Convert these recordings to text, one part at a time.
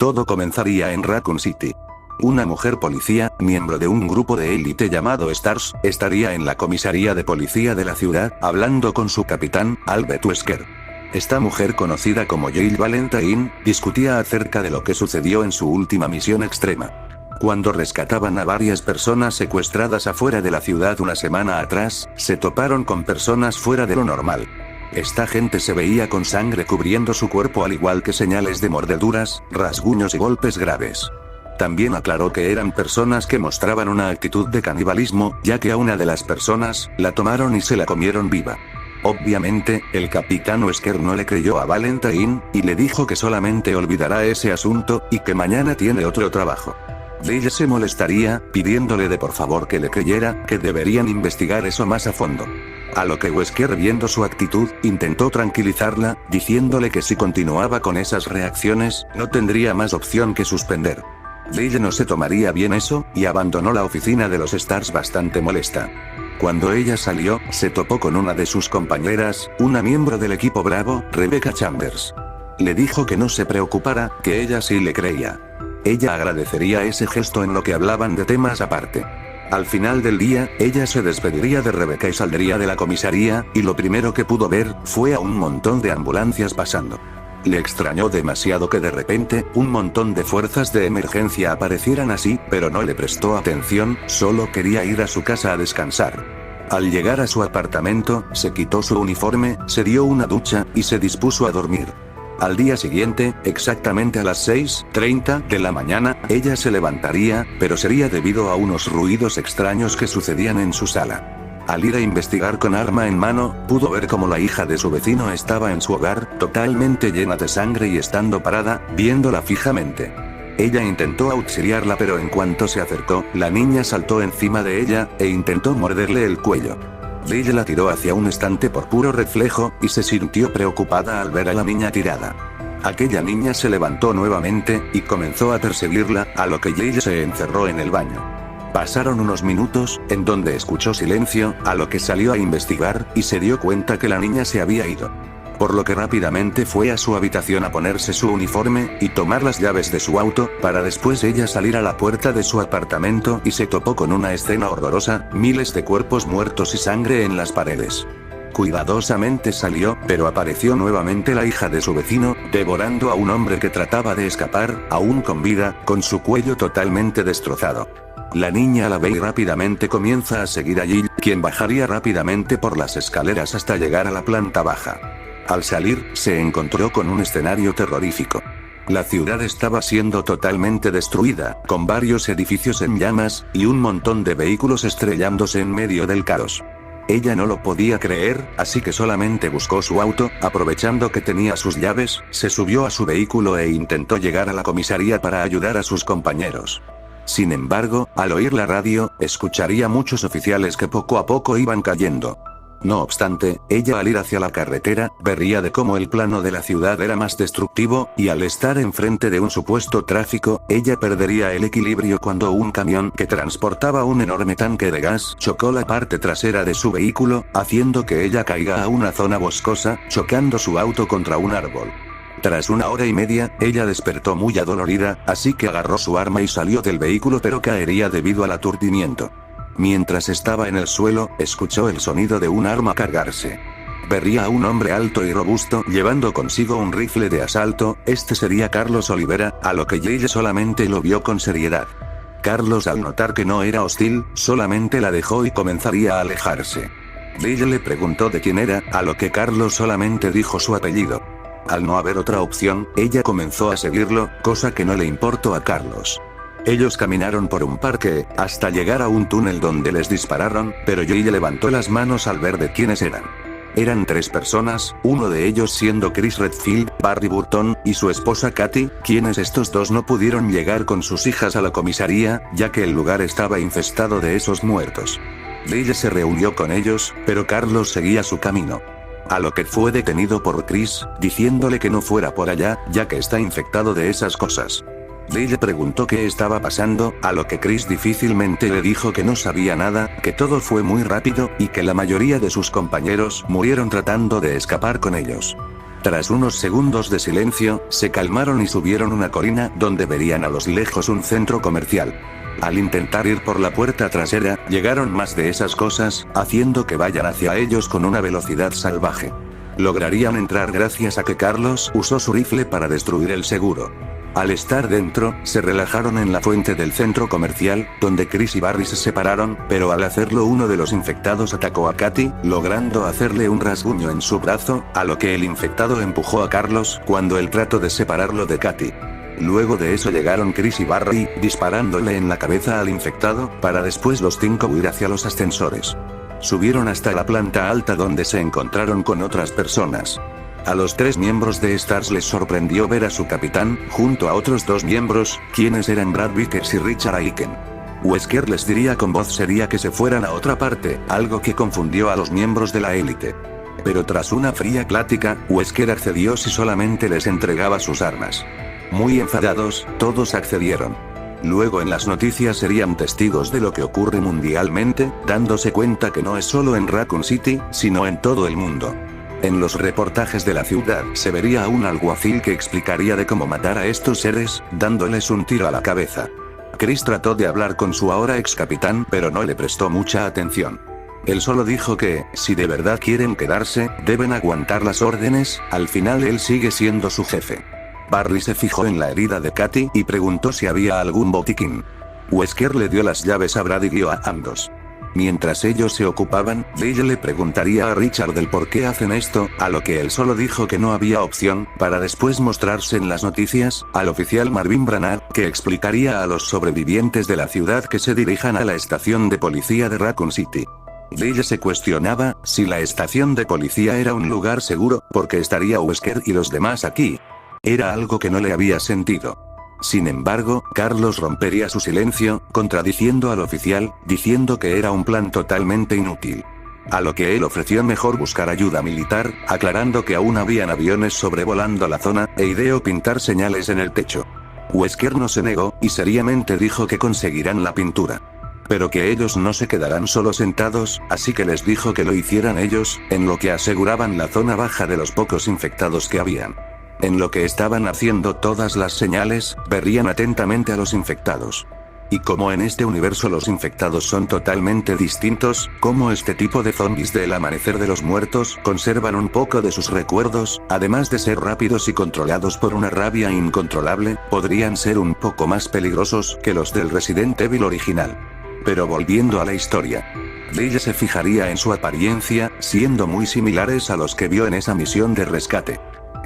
Todo comenzaría en Raccoon City. Una mujer policía, miembro de un grupo de élite llamado Stars, estaría en la comisaría de policía de la ciudad, hablando con su capitán, Albert Wesker. Esta mujer, conocida como Jill Valentine, discutía acerca de lo que sucedió en su última misión extrema. Cuando rescataban a varias personas secuestradas afuera de la ciudad una semana atrás, se toparon con personas fuera de lo normal. Esta gente se veía con sangre cubriendo su cuerpo, al igual que señales de mordeduras, rasguños y golpes graves. También aclaró que eran personas que mostraban una actitud de canibalismo, ya que a una de las personas, la tomaron y se la comieron viva. Obviamente, el capitán Wesker no le creyó a Valentine, y le dijo que solamente olvidará ese asunto, y que mañana tiene otro trabajo. Jill se molestaría, pidiéndole de por favor que le creyera, que deberían investigar eso más a fondo. A lo que Wesker, viendo su actitud, intentó tranquilizarla, diciéndole que si continuaba con esas reacciones, no tendría más opción que suspender. Jill no se tomaría bien eso, y abandonó la oficina de los Stars bastante molesta. Cuando ella salió, se topó con una de sus compañeras, una miembro del equipo Bravo, Rebecca Chambers. Le dijo que no se preocupara, que ella sí le creía. Ella agradecería ese gesto en lo que hablaban de temas aparte. Al final del día, ella se despediría de Rebecca y saldría de la comisaría, y lo primero que pudo ver, fue a un montón de ambulancias pasando. Le extrañó demasiado que de repente, un montón de fuerzas de emergencia aparecieran así, pero no le prestó atención, solo quería ir a su casa a descansar. Al llegar a su apartamento, se quitó su uniforme, se dio una ducha, y se dispuso a dormir. Al día siguiente, exactamente a las 6:30 de la mañana, ella se levantaría, pero sería debido a unos ruidos extraños que sucedían en su sala. Al ir a investigar con arma en mano, pudo ver cómo la hija de su vecino estaba en su hogar, totalmente llena de sangre y estando parada, viéndola fijamente. Ella intentó auxiliarla, pero en cuanto se acercó, la niña saltó encima de ella, e intentó morderle el cuello. Jill la tiró hacia un estante por puro reflejo, y se sintió preocupada al ver a la niña tirada. Aquella niña se levantó nuevamente, y comenzó a perseguirla, a lo que Jill se encerró en el baño. Pasaron unos minutos, en donde escuchó silencio, a lo que salió a investigar, y se dio cuenta que la niña se había ido. Por lo que rápidamente fue a su habitación a ponerse su uniforme, y tomar las llaves de su auto, para después ella salir a la puerta de su apartamento, y se topó con una escena horrorosa, miles de cuerpos muertos y sangre en las paredes. Cuidadosamente salió, pero apareció nuevamente la hija de su vecino, devorando a un hombre que trataba de escapar, aún con vida, con su cuello totalmente destrozado. La niña la ve y rápidamente comienza a seguir a Jill, quien bajaría rápidamente por las escaleras hasta llegar a la planta baja. Al salir, se encontró con un escenario terrorífico. La ciudad estaba siendo totalmente destruida, con varios edificios en llamas, y un montón de vehículos estrellándose en medio del caos. Ella no lo podía creer, así que solamente buscó su auto, aprovechando que tenía sus llaves, se subió a su vehículo e intentó llegar a la comisaría para ayudar a sus compañeros. Sin embargo, al oír la radio, escucharía muchos oficiales que poco a poco iban cayendo. No obstante, ella al ir hacia la carretera, vería de cómo el plano de la ciudad era más destructivo, y al estar enfrente de un supuesto tráfico, ella perdería el equilibrio cuando un camión que transportaba un enorme tanque de gas chocó la parte trasera de su vehículo, haciendo que ella caiga a una zona boscosa, chocando su auto contra un árbol. Tras 1 hora y media, ella despertó muy adolorida, así que agarró su arma y salió del vehículo, pero caería debido al aturdimiento. Mientras estaba en el suelo, escuchó el sonido de un arma cargarse. Vería a un hombre alto y robusto llevando consigo un rifle de asalto, este sería Carlos Olivera, a lo que Jill solamente lo vio con seriedad. Carlos, al notar que no era hostil, solamente la dejó y comenzaría a alejarse. Jill le preguntó de quién era, a lo que Carlos solamente dijo su apellido. Al no haber otra opción, ella comenzó a seguirlo, cosa que no le importó a Carlos. Ellos caminaron por un parque, hasta llegar a un túnel donde les dispararon, pero Jill levantó las manos al ver de quiénes eran. Eran 3 personas, uno de ellos siendo Chris Redfield, Barry Burton, y su esposa Katy, quienes estos dos no pudieron llegar con sus hijas a la comisaría, ya que el lugar estaba infestado de esos muertos. Jill se reunió con ellos, pero Carlos seguía su camino. A lo que fue detenido por Chris, diciéndole que no fuera por allá, ya que está infectado de esas cosas. Jill preguntó qué estaba pasando, a lo que Chris difícilmente le dijo que no sabía nada, que todo fue muy rápido, y que la mayoría de sus compañeros murieron tratando de escapar con ellos. Tras unos segundos de silencio, se calmaron y subieron una colina donde verían a lo lejos un centro comercial. Al intentar ir por la puerta trasera, llegaron más de esas cosas, haciendo que vayan hacia ellos con una velocidad salvaje. Lograrían entrar gracias a que Carlos usó su rifle para destruir el seguro. Al estar dentro, se relajaron en la fuente del centro comercial, donde Chris y Barry se separaron, pero al hacerlo uno de los infectados atacó a Katy, logrando hacerle un rasguño en su brazo, a lo que el infectado empujó a Carlos cuando él trató de separarlo de Katy. Luego de eso llegaron Chris y Barry, disparándole en la cabeza al infectado, para después los 5 huir hacia los ascensores. Subieron hasta la planta alta donde se encontraron con otras personas. A los 3 miembros de STARS les sorprendió ver a su capitán, junto a otros 2 miembros, quienes eran Brad Vickers y Richard Aiken. Wesker les diría con voz seria que se fueran a otra parte, algo que confundió a los miembros de la élite. Pero tras una fría plática, Wesker accedió si solamente les entregaba sus armas. Muy enfadados, todos accedieron. Luego en las noticias serían testigos de lo que ocurre mundialmente, dándose cuenta que no es solo en Raccoon City, sino en todo el mundo. En los reportajes de la ciudad se vería a un alguacil que explicaría de cómo matar a estos seres, dándoles un tiro a la cabeza. Chris trató de hablar con su ahora ex capitán, pero no le prestó mucha atención. Él solo dijo que, si de verdad quieren quedarse, deben aguantar las órdenes, al final él sigue siendo su jefe. Barry se fijó en la herida de Katy y preguntó si había algún botiquín. Wesker le dio las llaves a Brad y guió a ambos. Mientras ellos se ocupaban, Dale le preguntaría a Richard del por qué hacen esto, a lo que él solo dijo que no había opción, para después mostrarse en las noticias, al oficial Marvin Branagh, que explicaría a los sobrevivientes de la ciudad que se dirijan a la estación de policía de Raccoon City. Dale se cuestionaba si la estación de policía era un lugar seguro, porque estaría Wesker y los demás aquí. Era algo que no le había sentido. Sin embargo, Carlos rompería su silencio, contradiciendo al oficial, diciendo que era un plan totalmente inútil. A lo que él ofreció mejor buscar ayuda militar, aclarando que aún habían aviones sobrevolando la zona, e ideó pintar señales en el techo. Wesker no se negó, y seriamente dijo que conseguirán la pintura. Pero que ellos no se quedarán solo sentados, así que les dijo que lo hicieran ellos, en lo que aseguraban la zona baja de los pocos infectados que habían. En lo que estaban haciendo todas las señales, verían atentamente a los infectados. Y como en este universo los infectados son totalmente distintos, como este tipo de zombies del amanecer de los muertos conservan un poco de sus recuerdos, además de ser rápidos y controlados por una rabia incontrolable, podrían ser un poco más peligrosos que los del Resident Evil original. Pero volviendo a la historia. Dale se fijaría en su apariencia, siendo muy similares a los que vio en esa misión de rescate.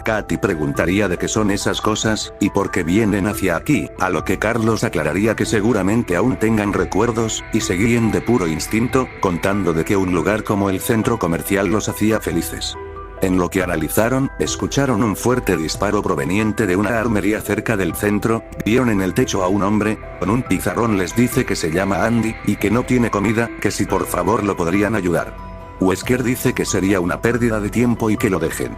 Katy preguntaría de qué son esas cosas, y por qué vienen hacia aquí, a lo que Carlos aclararía que seguramente aún tengan recuerdos, y seguían de puro instinto, contando de que un lugar como el centro comercial los hacía felices. En lo que analizaron, escucharon un fuerte disparo proveniente de una armería cerca del centro, vieron en el techo a un hombre, con un pizarrón les dice que se llama Andy, y que no tiene comida, que si por favor lo podrían ayudar. Wesker dice que sería una pérdida de tiempo y que lo dejen.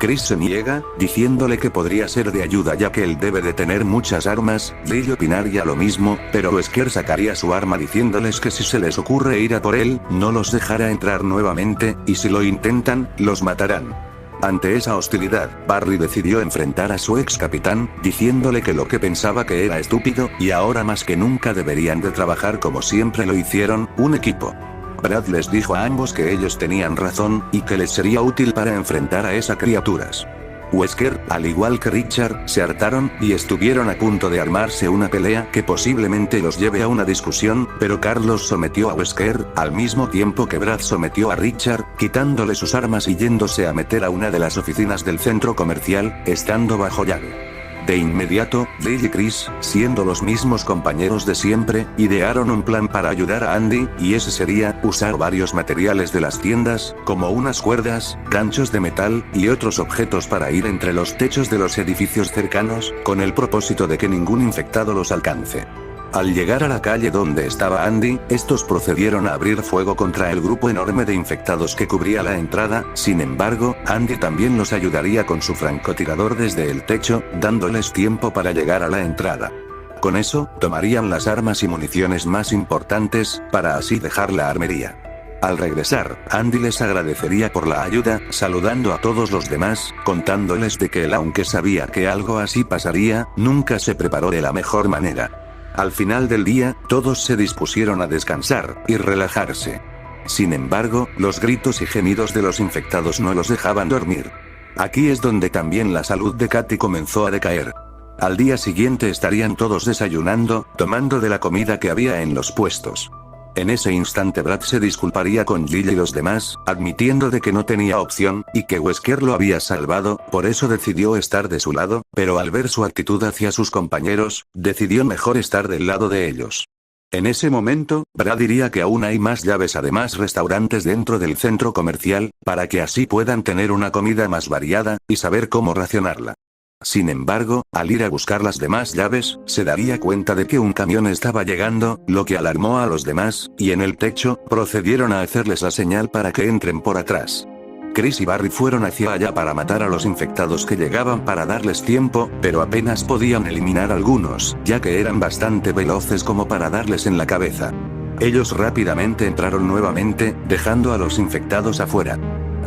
Chris se niega, diciéndole que podría ser de ayuda ya que él debe de tener muchas armas. Dale opinaría lo mismo, pero Wesker sacaría su arma diciéndoles que si se les ocurre ir a por él, no los dejará entrar nuevamente, y si lo intentan, los matarán. Ante esa hostilidad, Barry decidió enfrentar a su ex capitán, diciéndole que lo que pensaba que era estúpido, y ahora más que nunca deberían de trabajar como siempre lo hicieron, un equipo. Brad les dijo a ambos que ellos tenían razón, y que les sería útil para enfrentar a esas criaturas. Wesker, al igual que Richard, se hartaron, y estuvieron a punto de armarse una pelea que posiblemente los lleve a una discusión, pero Carlos sometió a Wesker, al mismo tiempo que Brad sometió a Richard, quitándole sus armas y yéndose a meter a una de las oficinas del centro comercial, estando bajo llave. De inmediato, Dale y Chris, siendo los mismos compañeros de siempre, idearon un plan para ayudar a Andy, y ese sería, usar varios materiales de las tiendas, como unas cuerdas, ganchos de metal, y otros objetos para ir entre los techos de los edificios cercanos, con el propósito de que ningún infectado los alcance. Al llegar a la calle donde estaba Andy, estos procedieron a abrir fuego contra el grupo enorme de infectados que cubría la entrada. Sin embargo, Andy también los ayudaría con su francotirador desde el techo, dándoles tiempo para llegar a la entrada. Con eso, tomarían las armas y municiones más importantes, para así dejar la armería. Al regresar, Andy les agradecería por la ayuda, saludando a todos los demás, contándoles de que él, aunque sabía que algo así pasaría, nunca se preparó de la mejor manera. Al final del día, todos se dispusieron a descansar y relajarse. Sin embargo, los gritos y gemidos de los infectados no los dejaban dormir. Aquí es donde también la salud de Katy comenzó a decaer. Al día siguiente estarían todos desayunando, tomando de la comida que había en los puestos. En ese instante Brad se disculparía con Jill y los demás, admitiendo de que no tenía opción, y que Wesker lo había salvado, por eso decidió estar de su lado, pero al ver su actitud hacia sus compañeros, decidió mejor estar del lado de ellos. En ese momento, Brad diría que aún hay más llaves, además restaurantes dentro del centro comercial, para que así puedan tener una comida más variada, y saber cómo racionarla. Sin embargo, al ir a buscar las demás llaves, se daría cuenta de que un camión estaba llegando, lo que alarmó a los demás, y en el techo, procedieron a hacerles la señal para que entren por atrás. Chris y Barry fueron hacia allá para matar a los infectados que llegaban para darles tiempo, pero apenas podían eliminar algunos, ya que eran bastante veloces como para darles en la cabeza. Ellos rápidamente entraron nuevamente, dejando a los infectados afuera.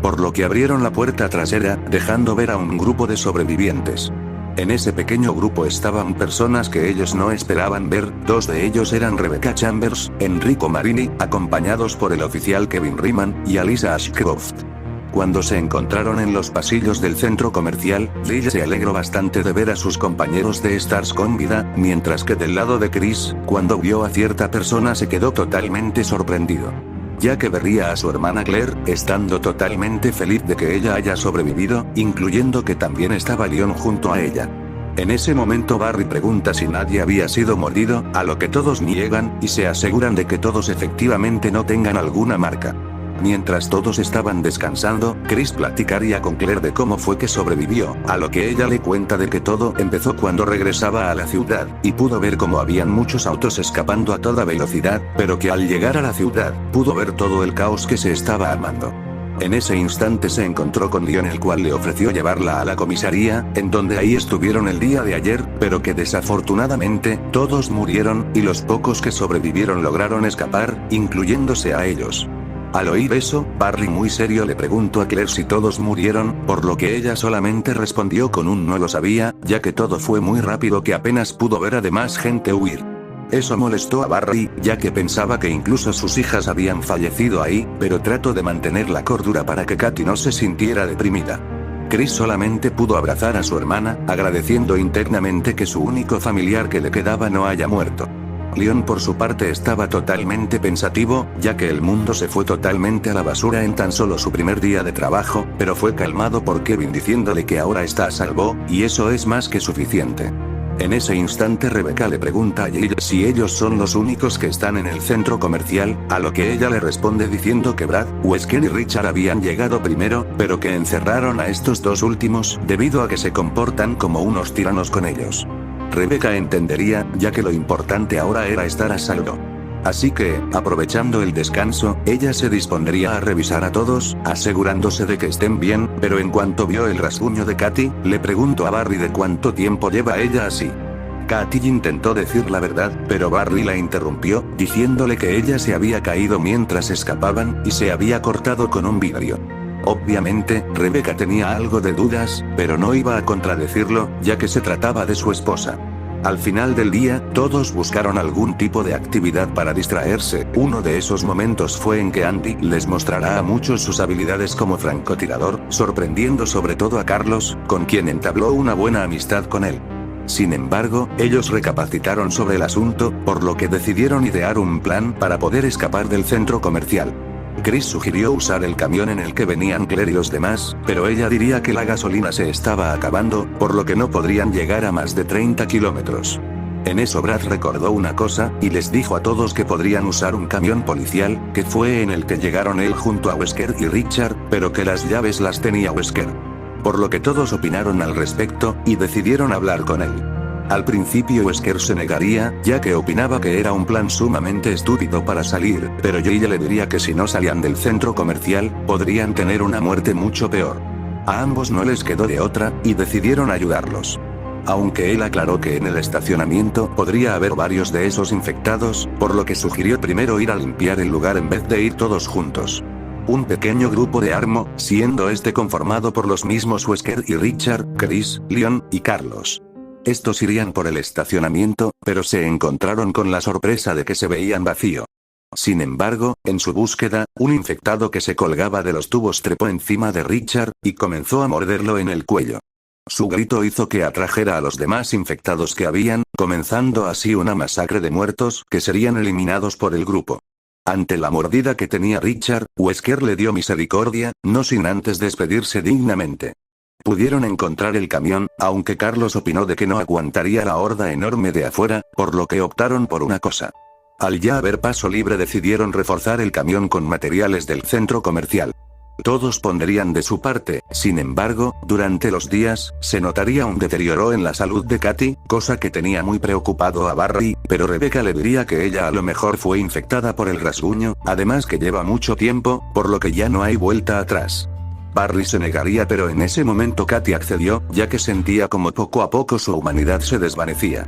Por lo que abrieron la puerta trasera, dejando ver a un grupo de sobrevivientes. En ese pequeño grupo estaban personas que ellos no esperaban ver, dos de ellos eran Rebecca Chambers, Enrico Marini, acompañados por el oficial Kevin Riemann, y Alisa Ashcroft. Cuando se encontraron en los pasillos del centro comercial, Jill se alegró bastante de ver a sus compañeros de Stars con vida, mientras que del lado de Chris, cuando vio a cierta persona se quedó totalmente sorprendido. Ya que vería a su hermana Claire, estando totalmente feliz de que ella haya sobrevivido, incluyendo que también estaba Leon junto a ella. En ese momento Barry pregunta si nadie había sido mordido, a lo que todos niegan, y se aseguran de que todos efectivamente no tengan alguna marca. Mientras todos estaban descansando, Chris platicaría con Claire de cómo fue que sobrevivió, a lo que ella le cuenta de que todo empezó cuando regresaba a la ciudad, y pudo ver cómo habían muchos autos escapando a toda velocidad, pero que al llegar a la ciudad, pudo ver todo el caos que se estaba armando. En ese instante se encontró con Leon, el cual le ofreció llevarla a la comisaría, en donde ahí estuvieron el día de ayer, pero que desafortunadamente, todos murieron, y los pocos que sobrevivieron lograron escapar, incluyéndose a ellos. Al oír eso, Barry muy serio le preguntó a Claire si todos murieron, por lo que ella solamente respondió con un no lo sabía, ya que todo fue muy rápido que apenas pudo ver a demás gente huir. Eso molestó a Barry, ya que pensaba que incluso sus hijas habían fallecido ahí, pero trató de mantener la cordura para que Katy no se sintiera deprimida. Chris solamente pudo abrazar a su hermana, agradeciendo internamente que su único familiar que le quedaba no haya muerto. Leon por su parte estaba totalmente pensativo, ya que el mundo se fue totalmente a la basura en tan solo su primer día de trabajo, pero fue calmado por Kevin diciéndole que ahora está a salvo, y eso es más que suficiente. En ese instante Rebecca le pregunta a Jill si ellos son los únicos que están en el centro comercial, a lo que ella le responde diciendo que Brad, Wesker y Richard habían llegado primero, pero que encerraron a estos dos últimos, debido a que se comportan como unos tiranos con ellos. Rebecca entendería, ya que lo importante ahora era estar a salvo. Así que, aprovechando el descanso, ella se dispondría a revisar a todos, asegurándose de que estén bien, pero en cuanto vio el rasguño de Katy, le preguntó a Barry de cuánto tiempo lleva ella así. Katy intentó decir la verdad, pero Barry la interrumpió, diciéndole que ella se había caído mientras escapaban, y se había cortado con un vidrio. Obviamente, Rebecca tenía algo de dudas, pero no iba a contradecirlo, ya que se trataba de su esposa. Al final del día, todos buscaron algún tipo de actividad para distraerse. Uno de esos momentos fue en que Andy les mostrará a muchos sus habilidades como francotirador, sorprendiendo sobre todo a Carlos, con quien entabló una buena amistad con él. Sin embargo, ellos recapacitaron sobre el asunto, por lo que decidieron idear un plan para poder escapar del centro comercial. Chris sugirió usar el camión en el que venían Claire y los demás, pero ella diría que la gasolina se estaba acabando, por lo que no podrían llegar a más de 30 kilómetros. En eso Brad recordó una cosa, y les dijo a todos que podrían usar un camión policial, que fue en el que llegaron él junto a Wesker y Richard, pero que las llaves las tenía Wesker. Por lo que todos opinaron al respecto, y decidieron hablar con él. Al principio Wesker se negaría, ya que opinaba que era un plan sumamente estúpido para salir, pero Jill le diría que si no salían del centro comercial, podrían tener una muerte mucho peor. A ambos no les quedó de otra, y decidieron ayudarlos. aunque él aclaró que en el estacionamiento podría haber varios de esos infectados, por lo que sugirió primero ir a limpiar el lugar en vez de ir todos juntos. Un pequeño grupo de Armo, siendo este conformado por los mismos Wesker y Richard, Chris, Leon y Carlos. Estos irían por el estacionamiento, pero se encontraron con la sorpresa de que se veían vacío. Sin embargo, en su búsqueda, un infectado que se colgaba de los tubos trepó encima de Richard, y comenzó a morderlo en el cuello. Su grito hizo que atrajera a los demás infectados que habían, comenzando así una masacre de muertos que serían eliminados por el grupo. Ante la mordida que tenía Richard, Wesker le dio misericordia, no sin antes despedirse dignamente. Pudieron encontrar el camión, aunque Carlos opinó de que no aguantaría la horda enorme de afuera, por lo que optaron por una cosa. Al ya haber paso libre decidieron reforzar el camión con materiales del centro comercial. Todos pondrían de su parte, sin embargo, durante los días, se notaría un deterioro en la salud de Katy, cosa que tenía muy preocupado a Barry, pero Rebecca le diría que ella a lo mejor fue infectada por el rasguño, además que lleva mucho tiempo, por lo que ya no hay vuelta atrás. Barry se negaría, pero en ese momento Katy accedió, ya que sentía como poco a poco su humanidad se desvanecía.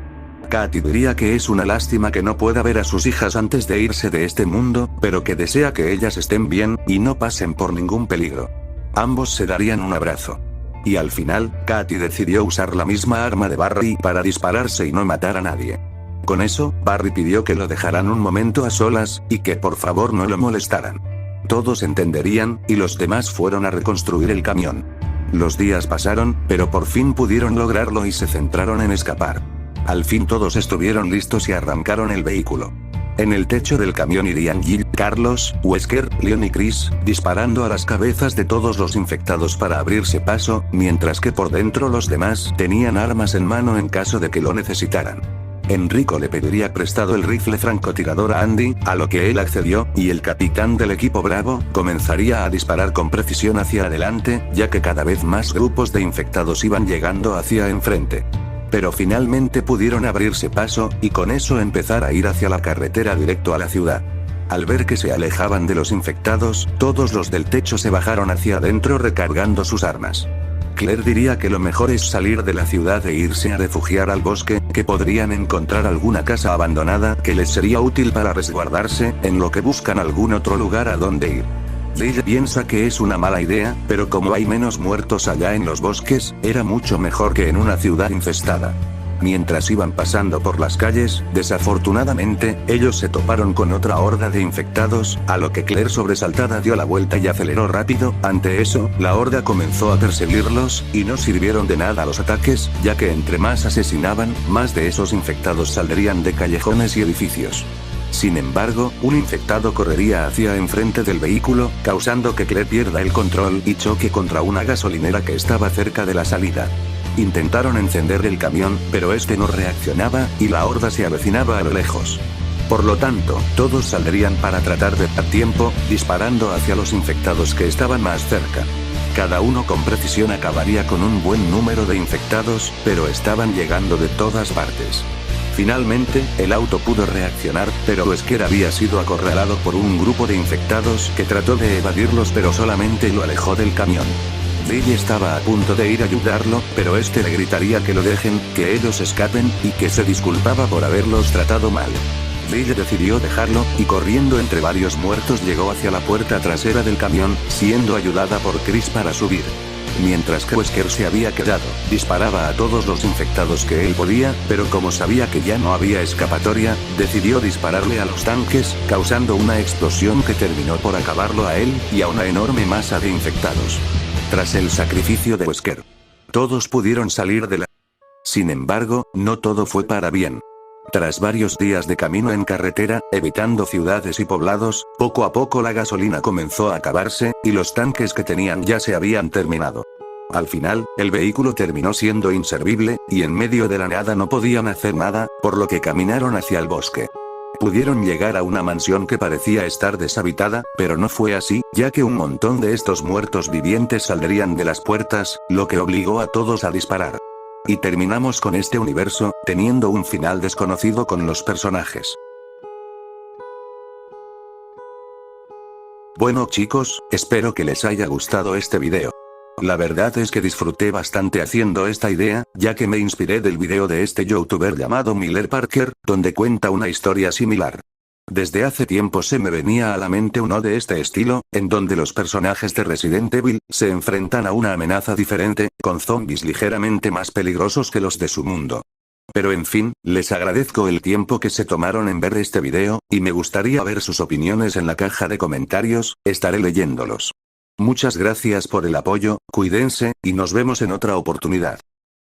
Katy diría que es una lástima que no pueda ver a sus hijas antes de irse de este mundo, pero que desea que ellas estén bien, y no pasen por ningún peligro. Ambos se darían un abrazo. Y al final, Katy decidió usar la misma arma de Barry para dispararse y no matar a nadie. Con eso, Barry pidió que lo dejaran un momento a solas, y que por favor no lo molestaran. Todos entenderían, y los demás fueron a reconstruir el camión. Los días pasaron, pero por fin pudieron lograrlo y se centraron en escapar. Al fin todos estuvieron listos y arrancaron el vehículo. En el techo del camión irían Jill, Carlos, Wesker, Leon y Chris, disparando a las cabezas de todos los infectados para abrirse paso, mientras que por dentro los demás tenían armas en mano en caso de que lo necesitaran. Enrico le pediría prestado el rifle francotirador a Andy, a lo que él accedió, y el capitán del equipo Bravo comenzaría a disparar con precisión hacia adelante, ya que cada vez más grupos de infectados iban llegando hacia enfrente. Pero finalmente pudieron abrirse paso, y con eso empezar a ir hacia la carretera directo a la ciudad. Al ver que se alejaban de los infectados, todos los del techo se bajaron hacia adentro recargando sus armas. Claire diría que lo mejor es salir de la ciudad e irse a refugiar al bosque, que podrían encontrar alguna casa abandonada que les sería útil para resguardarse, en lo que buscan algún otro lugar a donde ir. Lily piensa que es una mala idea, pero como hay menos muertos allá en los bosques, era mucho mejor que en una ciudad infestada. Mientras iban pasando por las calles, desafortunadamente, ellos se toparon con otra horda de infectados, a lo que Claire sobresaltada dio la vuelta y aceleró rápido. Ante eso, la horda comenzó a perseguirlos, y no sirvieron de nada los ataques, ya que entre más asesinaban, más de esos infectados saldrían de callejones y edificios. Sin embargo, un infectado correría hacia enfrente del vehículo, causando que Claire pierda el control y choque contra una gasolinera que estaba cerca de la salida. Intentaron encender el camión, pero este no reaccionaba, y la horda se avecinaba a lo lejos. Por lo tanto, todos saldrían para tratar de dar tiempo, disparando hacia los infectados que estaban más cerca. Cada uno con precisión acabaría con un buen número de infectados, pero estaban llegando de todas partes. Finalmente, el auto pudo reaccionar, pero Wesker había sido acorralado por un grupo de infectados que trató de evadirlos, pero solamente lo alejó del camión. Lily estaba a punto de ir a ayudarlo, pero este le gritaría que lo dejen, que ellos escapen, y que se disculpaba por haberlos tratado mal. Lily decidió dejarlo, y corriendo entre varios muertos llegó hacia la puerta trasera del camión, siendo ayudada por Chris para subir. Mientras que Wesker se había quedado, disparaba a todos los infectados que él podía, pero como sabía que ya no había escapatoria, decidió dispararle a los tanques, causando una explosión que terminó por acabarlo a él, y a una enorme masa de infectados. Tras el sacrificio de Wesker, todos pudieron salir de la... Sin embargo, no todo fue para bien. Tras varios días de camino en carretera, evitando ciudades y poblados, poco a poco la gasolina comenzó a acabarse, y los tanques que tenían ya se habían terminado. Al final, el vehículo terminó siendo inservible, y en medio de la nada no podían hacer nada, por lo que caminaron hacia el bosque. Pudieron llegar a una mansión que parecía estar deshabitada, pero no fue así, ya que un montón de estos muertos vivientes saldrían de las puertas, lo que obligó a todos a disparar. Y terminamos con este universo, teniendo un final desconocido con los personajes. Bueno chicos, espero que les haya gustado este video. La verdad es que disfruté bastante haciendo esta idea, ya que me inspiré del video de este youtuber llamado Miller Parker, donde cuenta una historia similar. Desde hace tiempo se me venía a la mente uno de este estilo, en donde los personajes de Resident Evil se enfrentan a una amenaza diferente, con zombies ligeramente más peligrosos que los de su mundo. Pero en fin, les agradezco el tiempo que se tomaron en ver este video, y me gustaría ver sus opiniones en la caja de comentarios, estaré leyéndolos. Muchas gracias por el apoyo, cuídense, y nos vemos en otra oportunidad.